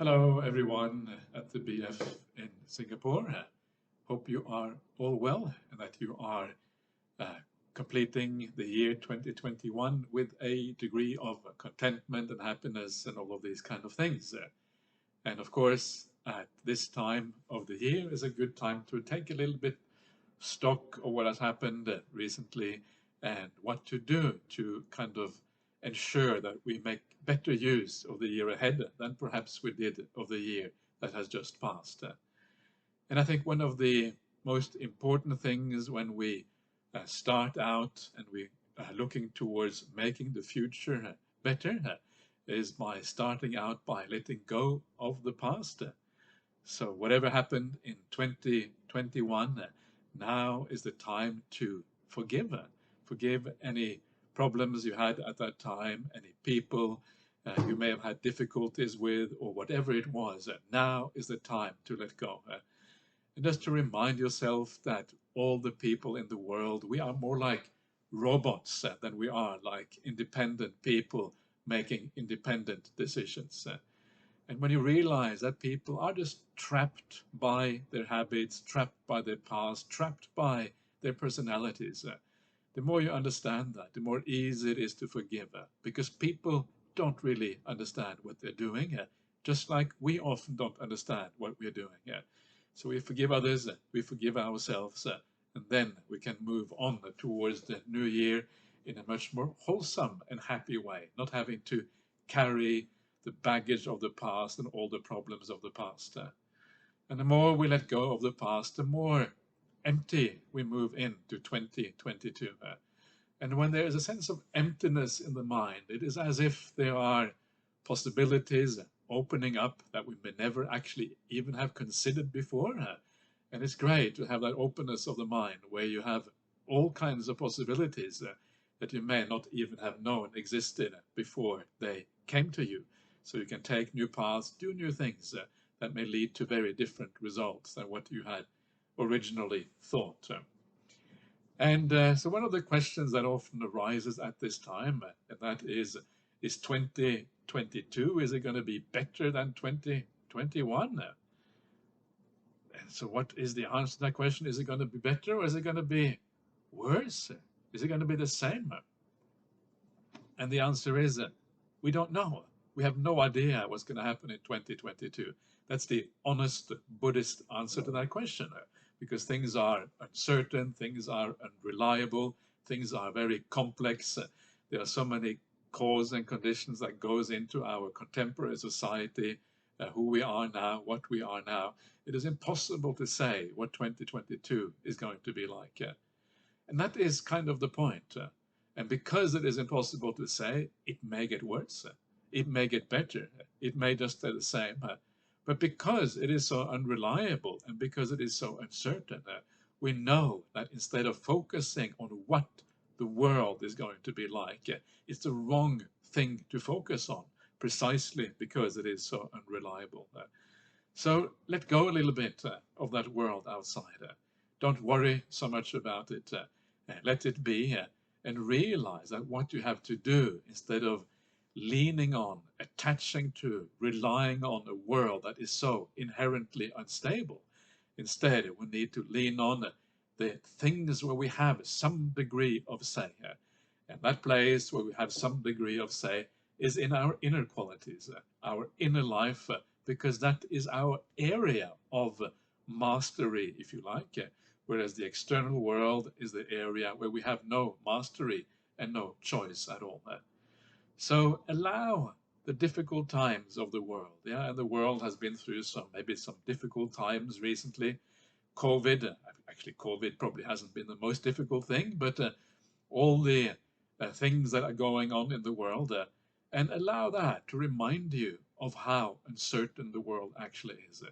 Hello, everyone at the BF in Singapore. Hope you are all well and that you are uh, completing the year 2021 with a degree of contentment and happiness and all of these kind of things. And of course, at this time of the year is a good time to take a little bit stock of what has happened recently and what to do to kind of ensure that we make better use of the year ahead than perhaps we did of the year that has just passed. And I think one of the most important things when we start out and we are looking towards making the future better is by starting out by letting go of the past. So whatever happened in 2021, now is the time to forgive. Forgive any problems you had at that time, any people you may have had difficulties with, or whatever it was. Now is the time to let go. And just to remind yourself that all the people in the world, we are more like robots than we are like independent people making independent decisions. And when you realize that people are just trapped by their habits, trapped by their past, trapped by their personalities, the more you understand that, the more easy it is to forgive. Because people don't really understand what they're doing, just like we often don't understand what we're doing. So we forgive others, we forgive ourselves, and then we can move on towards the new year in a much more wholesome and happy way, not having to carry the baggage of the past and all the problems of the past. And the more we let go of the past, the more empty we move into 2022. And when there is a sense of emptiness in the mind, it is as if there are possibilities opening up that we may never actually even have considered before. And it's great to have that openness of the mind where you have all kinds of possibilities that you may not even have known existed before they came to you. So you can take new paths, do new things that may lead to very different results than what you had originally thought. And so one of the questions that often arises at this time, and that is 2022, is it going to be better than 2021? And so what is the answer to that question? Is it going to be better or is it going to be worse? Is it going to be the same? And the answer is we don't know. We have no idea what's going to happen in 2022. That's the honest Buddhist answer to that question, because things are uncertain, things are unreliable, things are very complex. There are so many causes and conditions that goes into our contemporary society, who we are now, what we are now. It is impossible to say what 2022 is going to be like. And that is kind of the point. And because it is impossible to say, it may get worse, it may get better, it may just stay the same. But because it is so unreliable and because it is so uncertain, we know that instead of focusing on what the world is going to be like, it's the wrong thing to focus on, precisely because it is so unreliable. So let go a little bit of that world outside. Don't worry so much about it. Let it be. And realize that what you have to do, instead of leaning on, attaching to, relying on a world that is so inherently unstable, instead we need to lean on the things where we have some degree of say. And that place where we have some degree of say is in our inner qualities, our inner life, because that is our area of mastery, if you like, whereas the external world is the area where we have no mastery and no choice at all. So allow the difficult times of the world. Yeah, and the world has been through maybe some difficult times recently. COVID, actually COVID probably hasn't been the most difficult thing, but all the things that are going on in the world, and allow that to remind you of how uncertain the world actually is.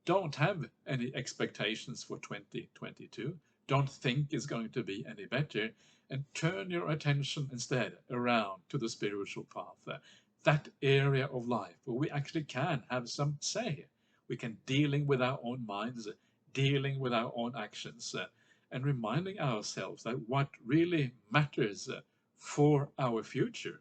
Don't have any expectations for 2022. Don't think it's going to be any better, and turn your attention instead around to the spiritual path, that area of life where we actually can have some say. We can dealing with our own minds, dealing with our own actions, and reminding ourselves that what really matters for our future,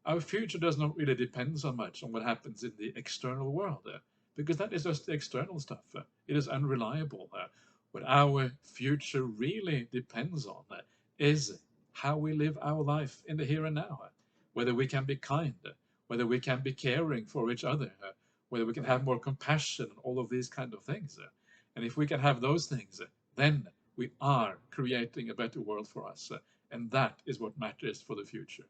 Our future does not really depend so much on what happens in the external world, because that is just the external stuff. It is unreliable. What our future really depends on is how we live our life in the here and now, whether we can be kind, whether we can be caring for each other, whether we can have more compassion, all of these kind of things. And if we can have those things, then we are creating a better world for us. And that is what matters for the future.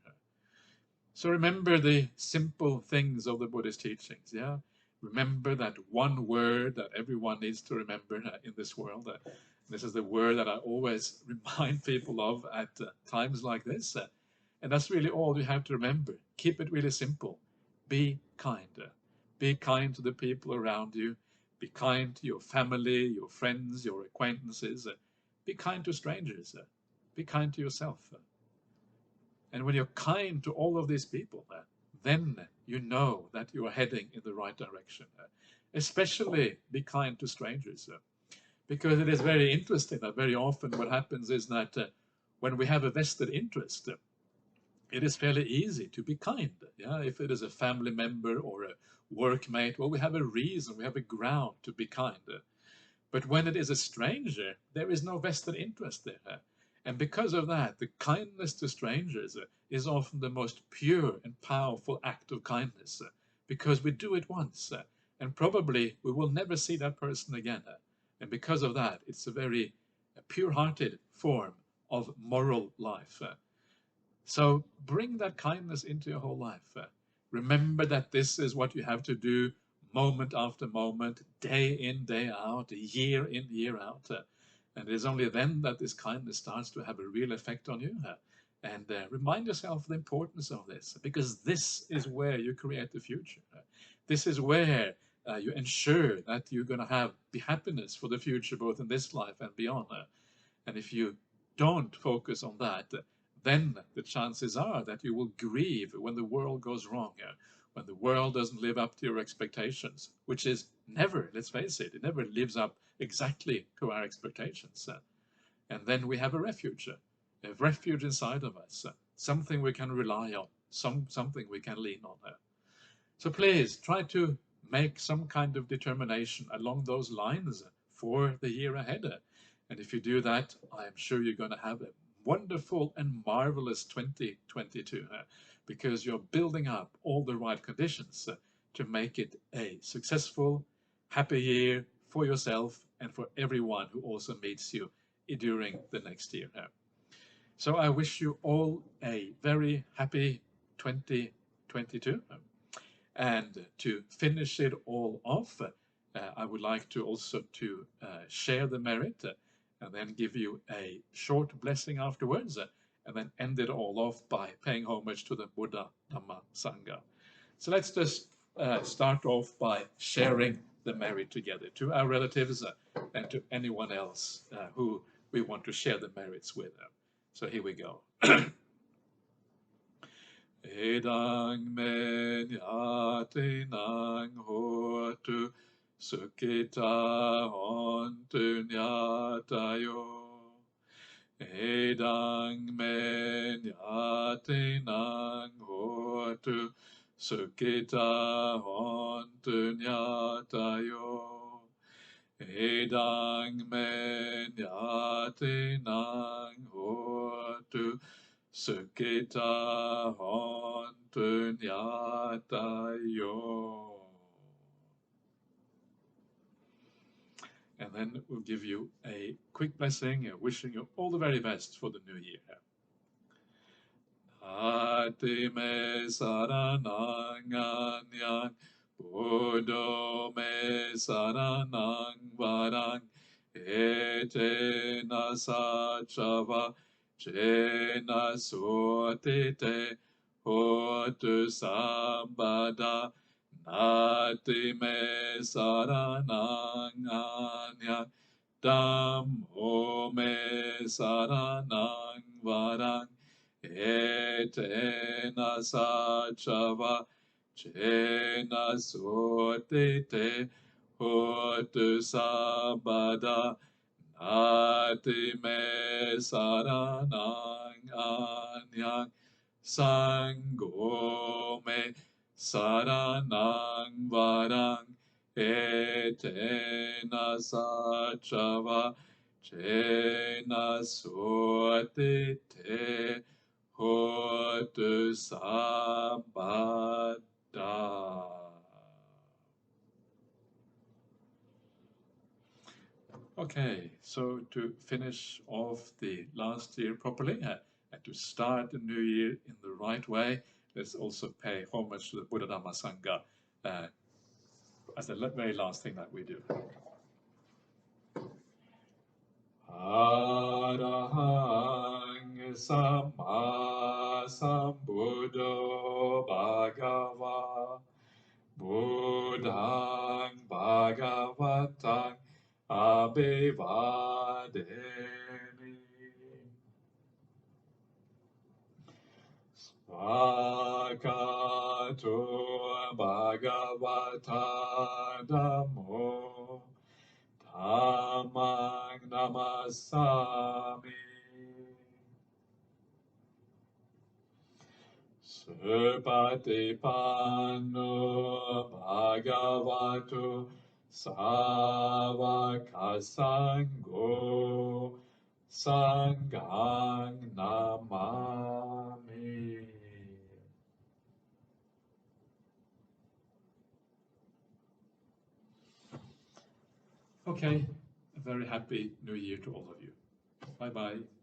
So remember the simple things of the Buddhist teachings, yeah? Remember that one word that everyone needs to remember in this world. This is the word that I always remind people of at times like this. And that's really all you have to remember. Keep it really simple. Be kind. Be kind to the people around you. Be kind to your family, your friends, your acquaintances. Be kind to strangers. Be kind to yourself. And when you're kind to all of these people, then you know that you are heading in the right direction. Especially be kind to strangers. Because it is very interesting that very often what happens is that when we have a vested interest, it is fairly easy to be kind. Yeah, if it is a family member or a workmate, well, we have a reason, we have a ground to be kind. But when it is a stranger, there is no vested interest there. And because of that, the kindness to strangers is often the most pure and powerful act of kindness, because we do it once, and probably we will never see that person again. And because of that, it's a very pure-hearted form of moral life. So bring that kindness into your whole life. Remember that this is what you have to do moment after moment, day in, day out, year in, year out. And it is only then that this kindness starts to have a real effect on you. And remind yourself the importance of this, because this is where you create the future. This is where you ensure that you're going to have the happiness for the future, both in this life and beyond. And if you don't focus on that, then the chances are that you will grieve when the world goes wrong, when the world doesn't live up to your expectations, which is never, let's face it, it never lives up exactly to our expectations. And then we have a refuge inside of us, something we can rely on, something we can lean on. So please try to make some kind of determination along those lines for the year ahead. And if you do that, I am sure you're going to have a wonderful and marvelous 2022, because you're building up all the right conditions to make it a successful, happy year for yourself and for everyone who also meets you during the next year. So I wish you all a very happy 2022. And to finish it all off, I would like to also to share the merit and then give you a short blessing afterwards, and then end it all off by paying homage to the Buddha, Dhamma, Sangha. So let's just start off by sharing the merit together to our relatives and to anyone else who we want to share the merits with. So here we go. Edang men yate nang hotu sukita hontu nyatayo. Edang men yate nang hotu sukita hontu nyatayo. Edang men yate nang hotu Sukita hontu nyatayo. And then we'll give you a quick blessing, wishing you all the very best for the new year. Ati me saranang anyang, Buddho me saranang varang, ete nasachava, Jena sotite hotu sambada nati me saranang anyang Dhammo me saranang varang etena sachava Jena sotite hotu sambada Nati me saranang anyang Sangho me saranang varang etena sachava Chena suati te hotu sabada. Okay, so to finish off the last year properly and to start the new year in the right way, let's also pay homage to the Buddha Dhamma Sangha as the very last thing that we do. Arahang Sama Sambuddho Bhagava Buddhang Bhagavatang Abhivademi Svakato Bhagavata Dhammo Dhammang Namasami Supatipanno Bhagavato Savakasangho Sanghang Namami. Okay, a very happy new year to all of you. Bye-bye.